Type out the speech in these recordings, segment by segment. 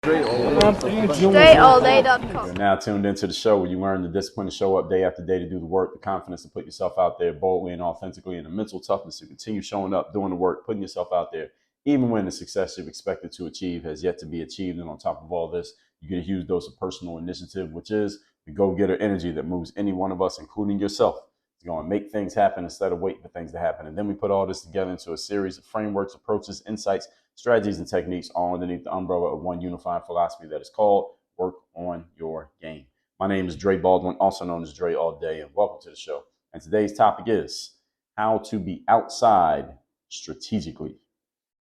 StraighTAllDay.com. You're now tuned into the show where you learn the discipline to show up day after day to do the work, the confidence to put yourself out there boldly and authentically, and the mental toughness to continue showing up, doing the work, putting yourself out there, even when the success you've expected to achieve has yet to be achieved. And on top of all this, you get a huge dose of personal initiative, which is the go-getter energy that moves any one of us, including yourself, to go and make things happen instead of waiting for things to happen. And then we put all this together into a series of frameworks, approaches, insights, strategies, and techniques, all underneath the umbrella of one unified philosophy that is called work on your game. My name is Dre Baldwin, also known as Dre All Day, and welcome to the show. And today's topic is how to be outside strategically.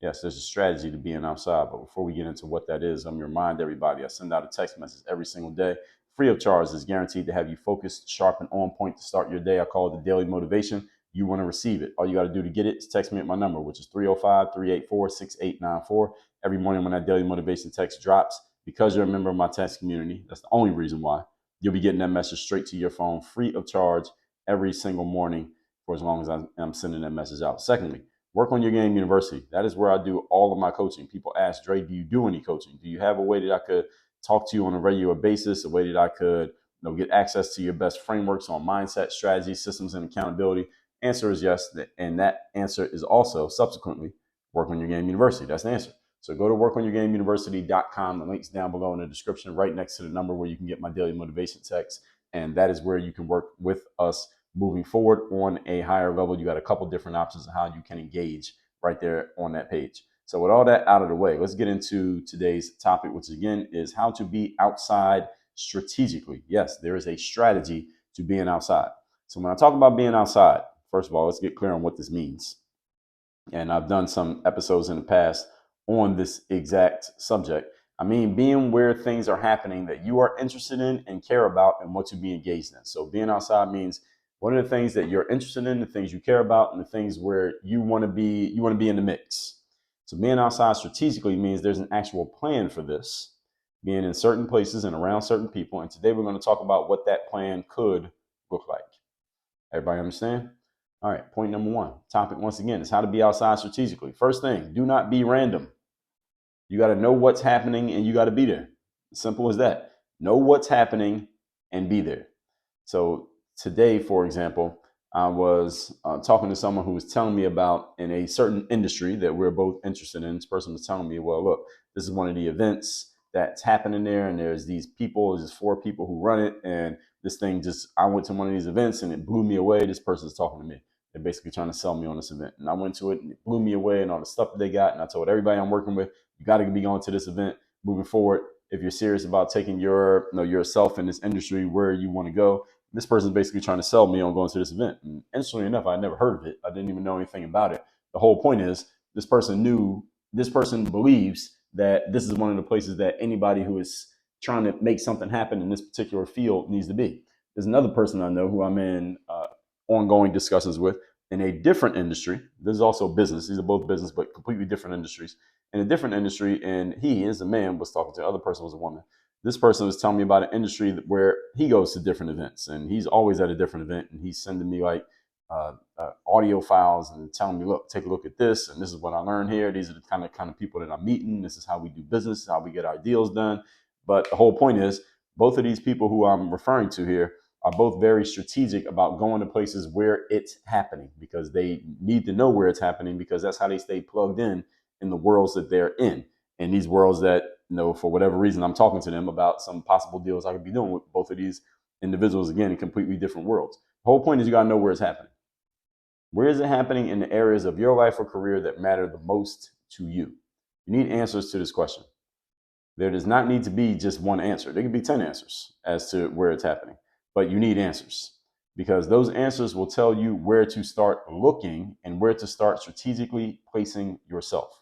Yes, there's a strategy to being outside, but before we get into what that is, I'm going to remind everybody I send out a text message every single day, free of charge. Is guaranteed to have you focused, sharp, and on point to start your day. I call it the daily motivation. You want to receive it. All you got to do to get it is text me at my number, which is 305-384-6894. Every morning when that daily motivation text drops, because you're a member of my text community, that's the only reason why, you'll be getting that message straight to your phone, free of charge, every single morning for as long as I'm sending that message out. Secondly, Work on Your Game University. That is where I do all of my coaching. People ask, Dre, do you do any coaching? Do you have a way that I could talk to you on a regular basis, a way that I could get access to your best frameworks on mindset, strategy, systems, and accountability? Answer is yes. And that answer is also subsequently Work on Your Game University. That's the answer. So go to workonyourgameuniversity.com. The link's down below in the description, right next to the number where you can get my daily motivation text. And that is where you can work with us moving forward on a higher level. You got a couple different options of how you can engage right there on that page. So with all that out of the way, let's get into today's topic, which again is how to be outside strategically. Yes, there is a strategy to being outside. So when I talk about being outside, first of all, let's get clear on what this means. And I've done some episodes in the past on this exact subject. I mean, being where things are happening that you are interested in and care about and want to be engaged in. So being outside means what are the things that you're interested in, the things you care about, and the things where you want to be in the mix. So being outside strategically means there's an actual plan for this, being in certain places and around certain people. And today we're going to talk about what that plan could look like. Everybody understand? All right, point number one. Topic, once again, is how to be outside strategically. First thing, do not be random. You got to know what's happening and you got to be there. Simple as that. Know what's happening and be there. So today, for example, I was talking to someone who was telling me about in a certain industry that we're both interested in. This person was telling me, well, look, this is one of the events that's happening there, and there's these people, there's 4 people who run it, and this thing I went to one of these events and it blew me away. This person's talking to me. They're basically trying to sell me on this event. And I went to it and it blew me away and all the stuff that they got. And I told everybody I'm working with, you got to be going to this event moving forward. If you're serious about taking yourself in this industry where you want to go, this person's basically trying to sell me on going to this event. And interestingly enough, I never heard of it. I didn't even know anything about it. The whole point is this person believes that this is one of the places that anybody who is trying to make something happen in this particular field needs to be. There's another person I know who I'm in ongoing discussions with in a different industry. This is also business. These are both business, but completely different industries. In a different industry, and he is a man, was talking to the other person was a woman. This person was telling me about an industry where he goes to different events, and he's always at a different event, and he's sending me like audio files and telling me, look, take a look at this, and this is what I learned here. These are the kind of people that I'm meeting. This is how we do business, how we get our deals done. But the whole point is, both of these people who I'm referring to here are both very strategic about going to places where it's happening, because they need to know where it's happening, because that's how they stay plugged in the worlds that they're in. And these worlds that, for whatever reason, I'm talking to them about some possible deals I could be doing with both of these individuals, again, in completely different worlds. The whole point is you got to know where it's happening. Where is it happening in the areas of your life or career that matter the most to you? You need answers to this question. There does not need to be just one answer. There could be 10 answers as to where it's happening. But you need answers, because those answers will tell you where to start looking and where to start strategically placing yourself.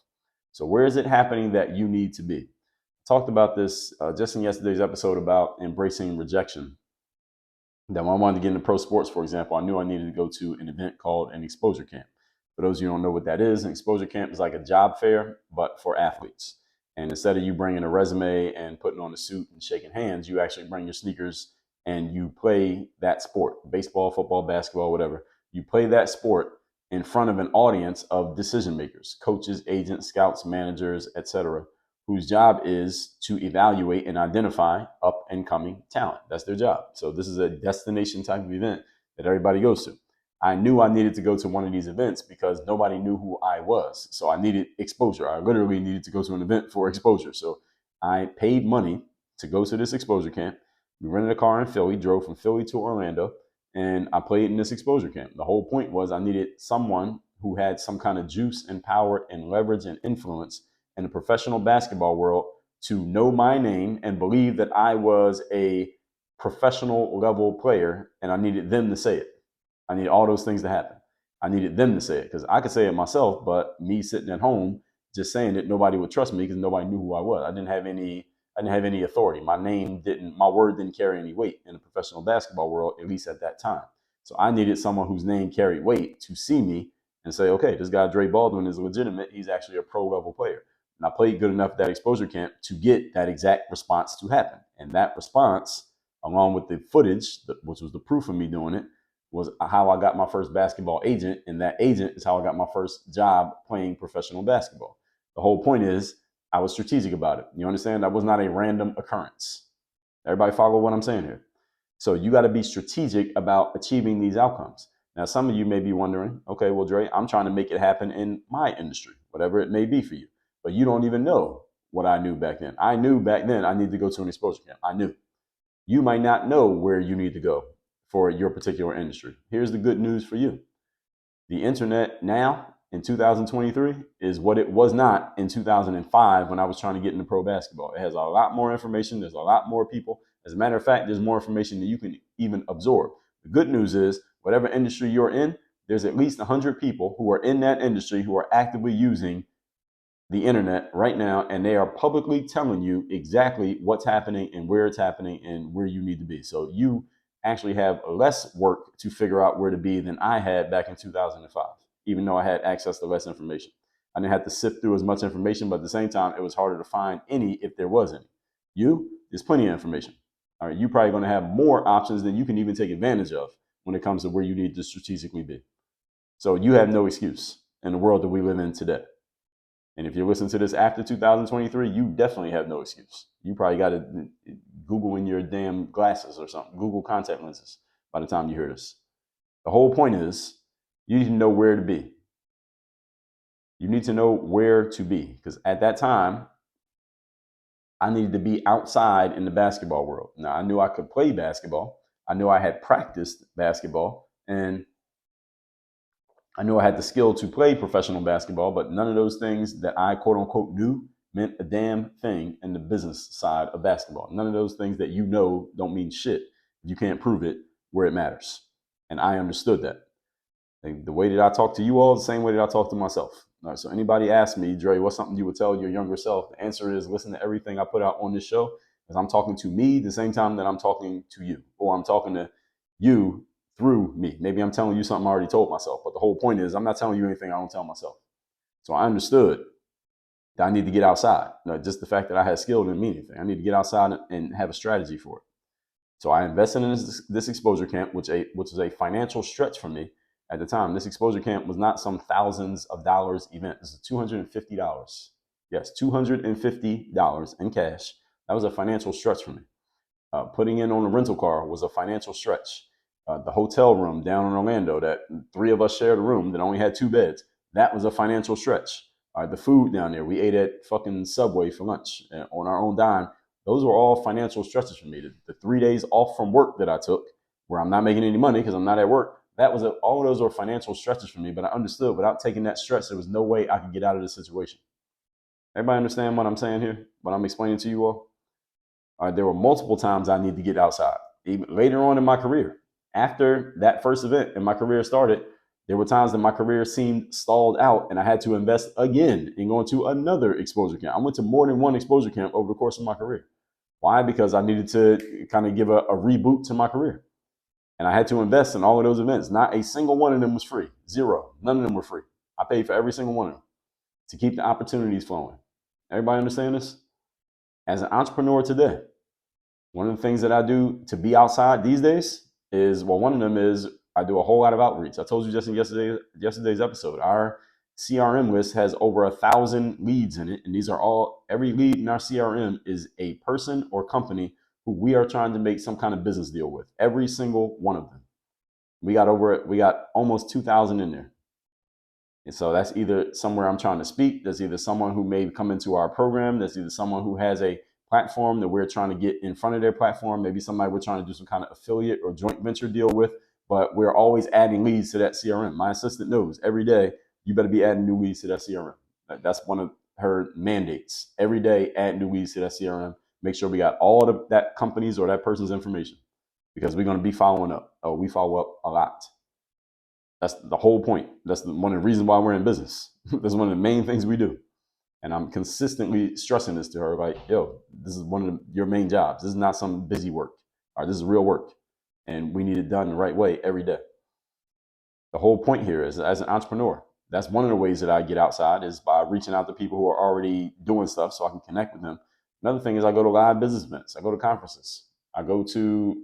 So where is it happening that you need to be? I talked about this just in yesterday's episode about embracing rejection. That when I wanted to get into pro sports, for example, I knew I needed to go to an event called an exposure camp. For those of you who don't know what that is, an exposure camp is like a job fair, but for athletes. And instead of you bringing a resume and putting on a suit and shaking hands, you actually bring your sneakers and you play that sport, baseball, football, basketball, whatever. You play that sport in front of an audience of decision makers, coaches, agents, scouts, managers, etc., whose job is to evaluate and identify up and coming talent. That's their job. So this is a destination type of event that everybody goes to. I knew I needed to go to one of these events because nobody knew who I was. So I needed exposure. I literally needed to go to an event for exposure. So I paid money to go to this exposure camp. We rented a car in Philly, drove from Philly to Orlando, and I played in this exposure camp. The whole point was I needed someone who had some kind of juice and power and leverage and influence in the professional basketball world to know my name and believe that I was a professional level player, and I needed them to say it. I needed all those things to happen. I needed them to say it because I could say it myself, but me sitting at home just saying it, nobody would trust me because nobody knew who I was. I didn't have any authority. My word didn't carry any weight in the professional basketball world, at least at that time. So I needed someone whose name carried weight to see me and say, okay, this guy Dre Baldwin is legitimate. He's actually a pro level player. And I played good enough at that exposure camp to get that exact response to happen. And that response, along with the footage, which was the proof of me doing it, was how I got my first basketball agent. And that agent is how I got my first job playing professional basketball. The whole point is I was strategic about it. You understand? That was not a random occurrence. Everybody follow what I'm saying here? So you got to be strategic about achieving these outcomes. Now, some of you may be wondering, okay, well, Dre, I'm trying to make it happen in my industry, whatever it may be for you. But you don't even know what I knew back then. I knew back then I need to go to an exposure camp. I knew. You might not know where you need to go for your particular industry. Here's the good news for you. The internet now in 2023 is what it was not in 2005 when I was trying to get into pro basketball. It has a lot more information. There's a lot more people. As a matter of fact, there's more information than you can even absorb. The good news is whatever industry you're in, there's at least 100 people who are in that industry who are actively using the internet right now, and they are publicly telling you exactly what's happening and where it's happening and where you need to be. So you actually have less work to figure out where to be than I had back in 2005, even though I had access to less information. I didn't have to sift through as much information, but at the same time, it was harder to find any if there was any. There's plenty of information. All right, you're probably going to have more options than you can even take advantage of when it comes to where you need to strategically be. So you have no excuse in the world that we live in today. And if you're listening to this after 2023, you definitely have no excuse. You probably got to Google in your damn glasses or something, Google contact lenses by the time you hear this. The whole point is you need to know where to be. You need to know where to be because at that time, I needed to be outside in the basketball world. Now, I knew I could play basketball. I knew I had practiced basketball, and I knew I had the skill to play professional basketball, but none of those things that I quote unquote knew meant a damn thing in the business side of basketball. None of those things that you know don't mean shit if you can't prove it where it matters. And I understood that. The way that I talk to you all, the same way that I talk to myself. All right, so anybody asks me, Dre, what's something you would tell your younger self? The answer is listen to everything I put out on this show because I'm talking to me the same time that I'm talking to you, or I'm talking to you through me. Maybe I'm telling you something I already told myself, but the whole point is I'm not telling you anything I don't tell myself. So I understood that I need to get outside. Just the fact that I had skill didn't mean anything. I need to get outside and have a strategy for it. So I invested in this exposure camp, which was a financial stretch for me at the time. This exposure camp was not some thousands of dollars event. This is $250. Yes, $250 in cash. That was a financial stretch for me. Putting in on a rental car was a financial stretch. The hotel room down in Orlando that 3 of us shared a room that only had 2 beds, that was a financial stretch. The food down there, we ate at fucking Subway for lunch on our own dime. Those were all financial stretches for me. The 3 days off from work that I took, where I'm not making any money because I'm not at work, all of those were financial stretches for me. But I understood without taking that stretch, there was no way I could get out of this situation. Everybody understand what I'm saying here? What I'm explaining to you all? There were multiple times I need to get outside. Even later on in my career, after that first event and my career started, there were times that my career seemed stalled out and I had to invest again in going to another exposure camp. I went to more than one exposure camp over the course of my career. Why? Because I needed to kind of give a reboot to my career. And I had to invest in all of those events. Not a single one of them was free. Zero. None of them were free. I paid for every single one of them to keep the opportunities flowing. Everybody understand this? As an entrepreneur today, one of the things that I do to be outside these days is, well, one of them is I do a whole lot of outreach. I told you just in yesterday's episode, our CRM list has over 1,000 leads in it. And these are all, every lead in our CRM is a person or company who we are trying to make some kind of business deal with. Every single one of them. We got almost 2,000 in there. And so that's either somewhere I'm trying to speak. There's either someone who may come into our program. There's either someone who has a platform that we're trying to get in front of their platform. Maybe somebody we're trying to do some kind of affiliate or joint venture deal with. But we're always adding leads to that CRM. My assistant knows every day you better be adding new leads to that CRM. That's one of her mandates. Every day, add new leads to that CRM. Make sure we got all of that company's or that person's information because we're going to be following up. Oh, we follow up a lot. That's the whole point. That's one of the reasons why we're in business. That's one of the main things we do. And I'm consistently stressing this to her, like, yo, this is one of your main jobs. This is not some busy work. All right, this is real work. And we need it done the right way every day. The whole point here is, as an entrepreneur, that's one of the ways that I get outside is by reaching out to people who are already doing stuff so I can connect with them. Another thing is I go to live business events. I go to conferences. I go to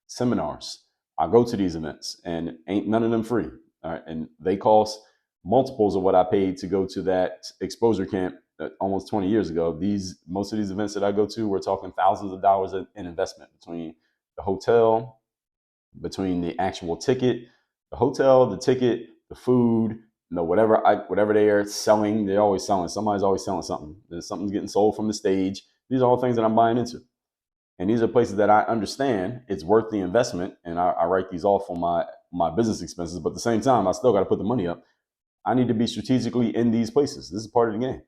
seminars. I go to these events and ain't none of them free. All right. And they cost multiples of what I paid to go to that exposure camp almost 20 years ago. Most of these events that I go to, we're talking thousands of dollars in investment between the hotel, between the actual ticket, the hotel, the ticket, the food, whatever they are selling, they're always selling. Somebody's always selling something. Something's getting sold from the stage. These are all things that I'm buying into. And these are places that I understand it's worth the investment. And I write these off on my business expenses. But at the same time, I still got to put the money up. I need to be strategically in these places. This is part of the game.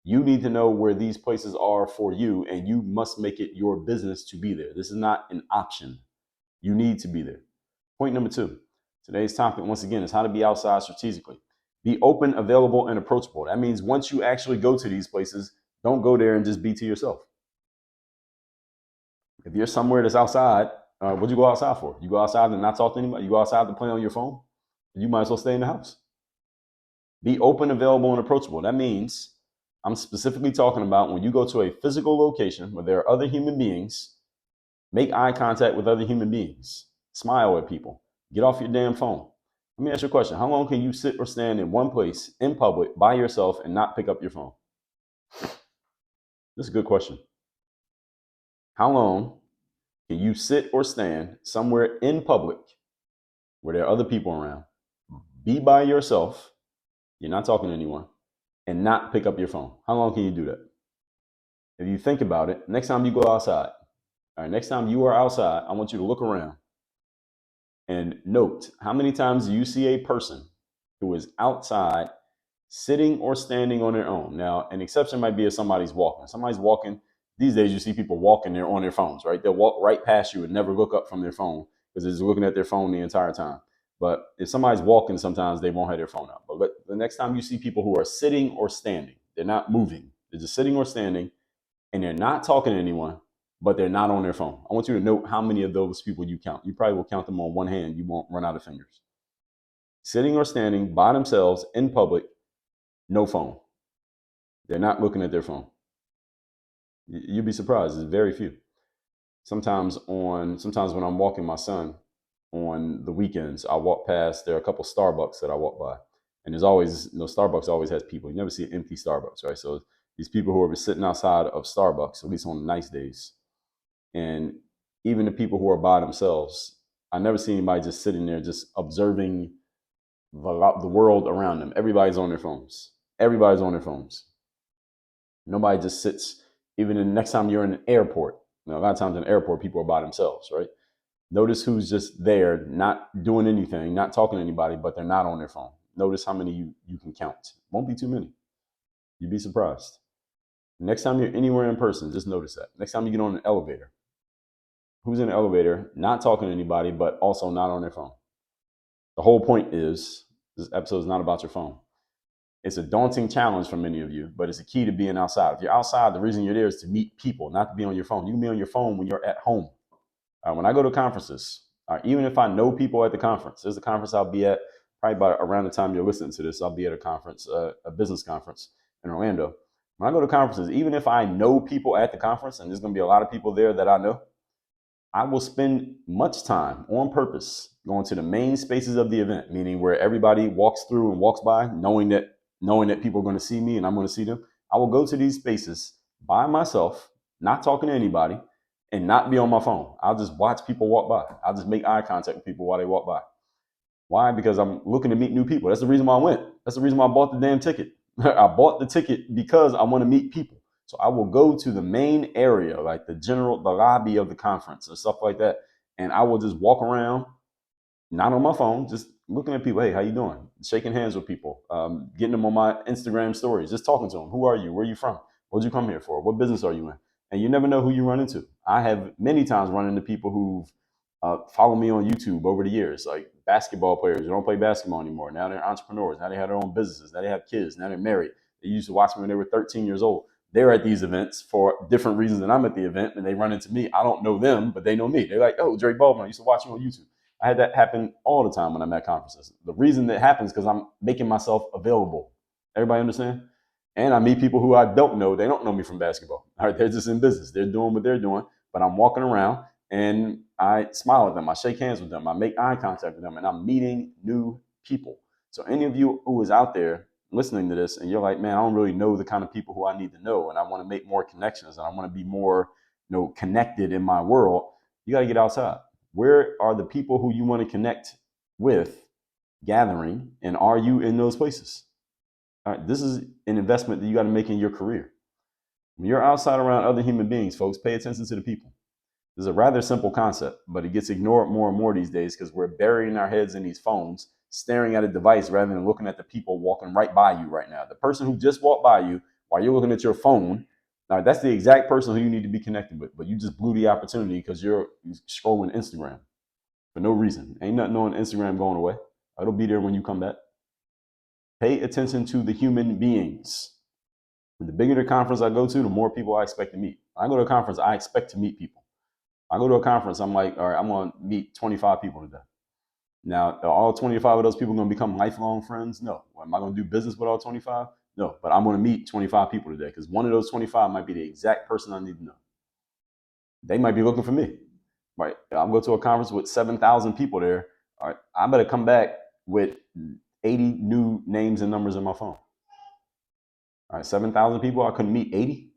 You need to know where these places are for you, and you must make it your business to be there. This is not an option. You need to be there. Point number 2. Today's topic, once again, is how to be outside strategically. Be open, available, and approachable. That means once you actually go to these places, don't go there and just be to yourself. If you're somewhere that's outside, what'd you go outside for? You go outside and not talk to anybody? You go outside to play on your phone? You might as well stay in the house. Be open, available, and approachable. That means I'm specifically talking about when you go to a physical location where there are other human beings, make eye contact with other human beings. Smile at people. Get off your damn phone. Let me ask you a question. How long can you sit or stand in one place in public by yourself and not pick up your phone? This is a good question. How long can you sit or stand somewhere in public where there are other people around, be by yourself, you're not talking to anyone, and not pick up your phone? How long can you do that? If you think about it, next time you go outside, all right, next time you are outside, I want you to look around and note how many times do you see a person who is outside sitting or standing on their own. Now, an exception might be if somebody's walking. Somebody's walking. These days, you see people walking there on their phones, right? They'll walk right past you and never look up from their phone because they're just looking at their phone the entire time. But if somebody's walking, sometimes they won't have their phone out. But the next time you see people who are sitting or standing, they're not moving. They're just sitting or standing, and they're not talking to anyone, but they're not on their phone. I want you to note how many of those people you count. You probably will count them on one hand. You won't run out of fingers. Sitting or standing by themselves in public, no phone. They're not looking at their phone. You'd be surprised. It's very few. Sometimes when I'm walking my son on the weekends, I walk past, there are a couple Starbucks that I walk by. And there's always, Starbucks always has people. You never see an empty Starbucks, right? So these people who are sitting outside of Starbucks, at least on nice days. And even the people who are by themselves, I never see anybody just sitting there just observing the world around them. Everybody's on their phones. Everybody's on their phones. Nobody just sits. Even the next time you're in an airport, a lot of times in an airport, people are by themselves, right? Notice who's just there, not doing anything, not talking to anybody, but they're not on their phone. Notice how many you can count. Won't be too many. You'd be surprised. Next time you're anywhere in person, just notice that. Next time you get on an elevator, who's in the elevator, not talking to anybody, but also not on their phone? The whole point is, this episode is not about your phone. It's a daunting challenge for many of you, but it's a key to being outside. If you're outside, the reason you're there is to meet people, not to be on your phone. You can be on your phone when you're at home. When I go to conferences, even if I know people at the conference, there's a conference I'll be at probably by around the time you're listening to this, I'll be at a conference, a business conference in Orlando. When I go to conferences, even if I know people at the conference, and there's going to be a lot of people there that I know, I will spend much time on purpose going to the main spaces of the event, meaning where everybody walks through and walks by, knowing that people are going to see me and I'm going to see them. I will go to these spaces by myself, not talking to anybody, and not be on my phone. I'll just watch people walk by. I'll just make eye contact with people while they walk by. Why? Because I'm looking to meet new people. That's the reason why I went. That's the reason why I bought the damn ticket. I bought the ticket because I want to meet people. So I will go to the main area, like the lobby of the conference or stuff like that. And I will just walk around, not on my phone, just looking at people. Hey, how you doing? Shaking hands with people, getting them on my Instagram stories, just talking to them. Who are you? Where are you from? What did you come here for? What business are you in? And you never know who you run into. I have many times run into people who've followed me on YouTube over the years, like basketball players who don't play basketball anymore. Now they're entrepreneurs. Now they have their own businesses. Now they have kids. Now they're married. They used to watch me when they were 13 years old. They're at these events for different reasons than I'm at the event, and they run into me. I don't know them, but they know me. They're like, oh, Drake Baldwin, I used to watch you on YouTube. I had that happen all the time when I'm at conferences. The reason that happens is because I'm making myself available. Everybody understand? And I meet people who I don't know. They don't know me from basketball. All right, they're just in business. They're doing what they're doing, but I'm walking around and I smile at them. I shake hands with them. I make eye contact with them, and I'm meeting new people. So any of you who is out there listening to this and you're like, man, I don't really know the kind of people who I need to know, and I want to make more connections, and I want to be more, connected in my world, you got to get outside. Where are the people who you want to connect with gathering, and are you in those places? All right, this is an investment that you got to make in your career. When you're outside around other human beings, folks, pay attention to the people. This is a rather simple concept, but it gets ignored more and more these days because we're burying our heads in these phones, staring at a device rather than looking at the people walking right by you right now. The person who just walked by you while you're looking at your phone, now that's the exact person who you need to be connected with, but you just blew the opportunity because you're scrolling Instagram for no reason. Ain't nothing on Instagram going away. It'll be there when you come back. Pay attention to the human beings. The bigger the conference I go to, the more people I expect to meet. When I go to a conference, I expect to meet people. I go to a conference, I'm like, all right, I'm going to meet 25 people today. Now, are all 25 of those people going to become lifelong friends? No. Am I going to do business with all 25? No, but I'm going to meet 25 people today because one of those 25 might be the exact person I need to know. They might be looking for me, right? I'm going to a conference with 7,000 people there. All right, I better come back with 80 new names and numbers in my phone. All right, 7,000 people, I couldn't meet 80.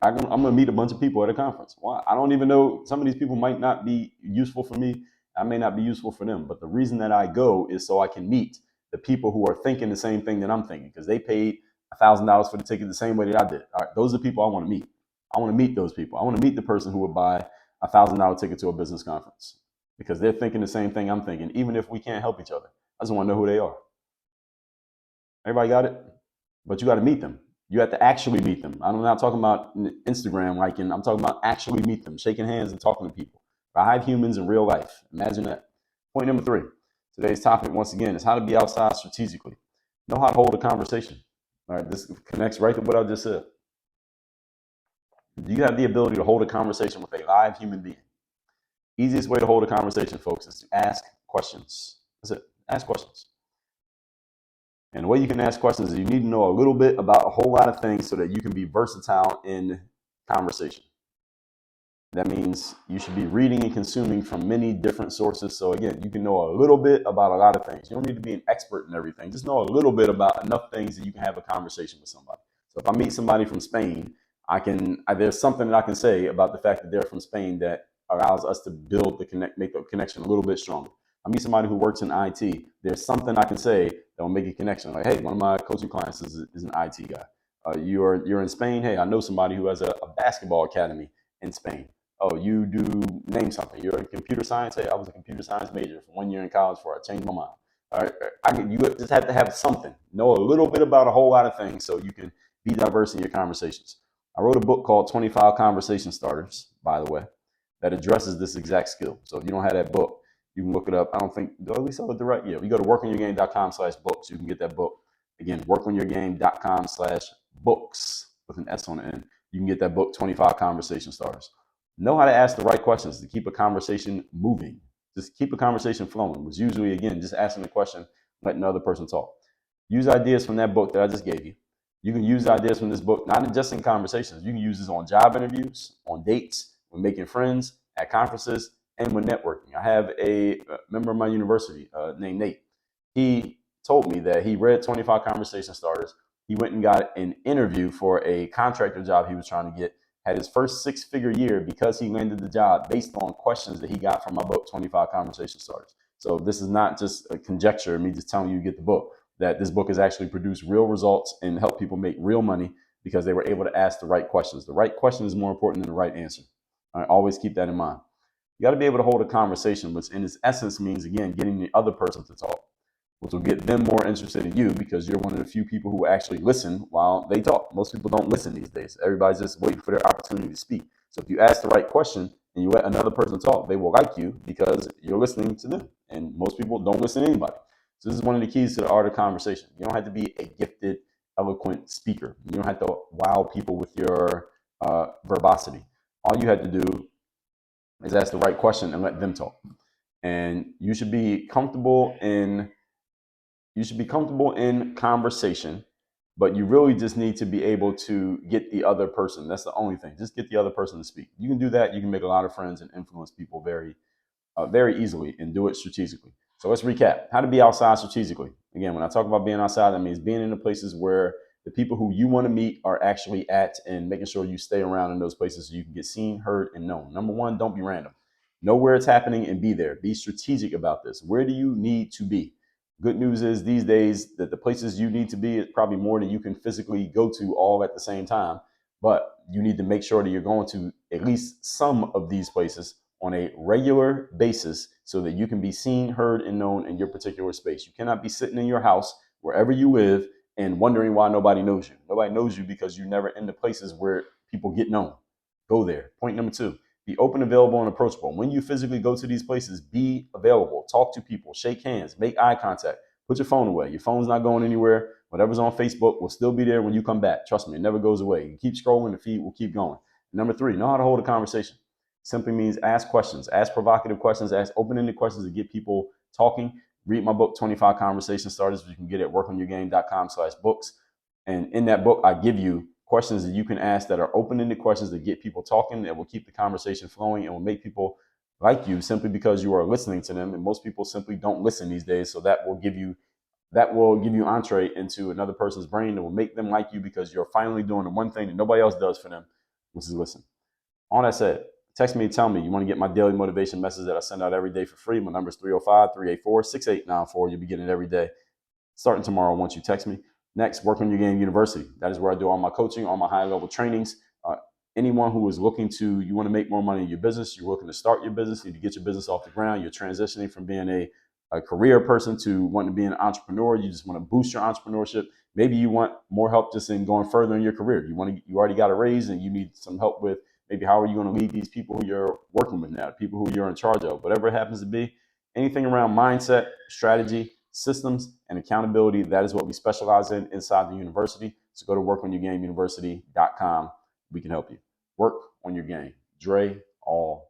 I'm going to meet a bunch of people at a conference. Why? I don't even know. Some of these people might not be useful for me. I may not be useful for them. But the reason that I go is so I can meet the people who are thinking the same thing that I'm thinking, because they paid $1,000 for the ticket the same way that I did. All right, those are the people I want to meet. I want to meet those people. I want to meet the person who would buy $1,000 ticket to a business conference because they're thinking the same thing I'm thinking, even if we can't help each other. I just want to know who they are. Everybody got it? But you got to meet them. You have to actually meet them. I'm not talking about Instagram liking. I'm talking about actually meet them, shaking hands and talking to people. Live humans in real life. Imagine that. Point number 3. Today's topic, once again, is how to be outside strategically. Know how to hold a conversation. All right, this connects right to what I just said. Do you have the ability to hold a conversation with a live human being? Easiest way to hold a conversation, folks, is to ask questions. That's it. Ask questions. And the way you can ask questions is you need to know a little bit about a whole lot of things so that you can be versatile in conversation. That means you should be reading and consuming from many different sources. So again, you can know a little bit about a lot of things. You don't need to be an expert in everything. Just know a little bit about enough things that you can have a conversation with somebody. So if I meet somebody from Spain, there's something that I can say about the fact that they're from Spain that allows us to make the connection a little bit stronger. I meet somebody who works in IT. There's something I can say that will make a connection. Like, hey, one of my coaching clients is an IT guy. You're in Spain. Hey, I know somebody who has a basketball academy in Spain. Oh, you do name something. You're in computer science. Hey, I was a computer science major for 1 year in college before I changed my mind. All right, you just have to have something. Know a little bit about a whole lot of things so you can be diverse in your conversations. I wrote a book called 25 Conversation Starters, by the way, that addresses this exact skill. So if you don't have that book, you can look it up. I don't think, at least sell it direct. Yeah, you go to workonyourgame.com/books. You can get that book. Again, workonyourgame.com/books with an S on the end. You can get that book, 25 Conversation Starters. Know how to ask the right questions to keep a conversation moving. Just keep a conversation flowing. Was usually, again, just asking the question, letting the other person talk. Use ideas from that book that I just gave you. You can use ideas from this book, not just in conversations. You can use this on job interviews, on dates, when making friends. at conferences, and when networking. I have a member of my university named Nate. He told me that he read 25 Conversation Starters. He went and got an interview for a contractor job he was trying to get, had his first six-figure year because he landed the job based on questions that he got from my book, 25 Conversation Starters. So this is not just a conjecture, me just telling you to get the book, that this book has actually produced real results and helped people make real money because they were able to ask the right questions. The right question is more important than the right answer. All right, always keep that in mind. You got to be able to hold a conversation, which in its essence means, again, getting the other person to talk, which will get them more interested in you because you're one of the few people who actually listen while they talk. Most people don't listen these days. Everybody's just waiting for their opportunity to speak. So if you ask the right question and you let another person talk, they will like you because you're listening to them. And most people don't listen to anybody. So this is one of the keys to the art of conversation. You don't have to be a gifted, eloquent speaker. You don't have to wow people with your verbosity. All you have to do is ask the right question and let them talk. And you should be comfortable in conversation, but you really just need to be able to get the other person. That's the only thing. Just get the other person to speak. You can do that. You can make a lot of friends and influence people very easily and do it strategically. So let's recap how to be outside strategically. Again, when I talk about being outside, that means being in the places where the people who you want to meet are actually at and making sure you stay around in those places so you can get seen, heard, and known. Number one, don't be random. Know where it's happening and be there. Be strategic about this. Where do you need to be? Good news is these days that the places you need to be is probably more than you can physically go to all at the same time. But you need to make sure that you're going to at least some of these places on a regular basis so that you can be seen, heard, and known in your particular space. You cannot be sitting in your house, wherever you live, and wondering why nobody knows you. Nobody knows you because you're never in the places where people get known. Go there. Point number two. Be open, available, and approachable. When you physically go to these places, be available. Talk to people. Shake hands. Make eye contact. Put your phone away. Your phone's not going anywhere. Whatever's on Facebook will still be there when you come back. Trust me, it never goes away. You keep scrolling, the feed will keep going. Number three, know how to hold a conversation. Simply means ask questions. Ask provocative questions. Ask open-ended questions to get people talking. Read my book, 25 Conversation Starters, which you can get at workonyourgame.com/books. And in that book, I give you questions that you can ask that are open-ended questions that get people talking, that will keep the conversation flowing and will make people like you simply because you are listening to them. And most people simply don't listen these days. So that will give you entree into another person's brain that will make them like you because you're finally doing the one thing that nobody else does for them, which is listen. All that said, text me and tell me you want to get my daily motivation message that I send out every day for free. My number is 305-384-6894. You'll be getting it every day starting tomorrow once you text me. Next, Work on Your Game University. That is where I do all my coaching, all my high-level trainings. Anyone who is looking to, you want to make more money in your business, you're looking to start your business, you need to get your business off the ground, you're transitioning from being a career person to wanting to be an entrepreneur, you just want to boost your entrepreneurship. Maybe you want more help just in going further in your career. You already got a raise and you need some help with maybe how are you going to lead these people who you're working with now, people who you're in charge of, whatever it happens to be. Anything around mindset, strategy, systems, and accountability, that is what we specialize in inside the university. So go to workonyourgameuniversity.com. We can help you. Work on your game. Dre all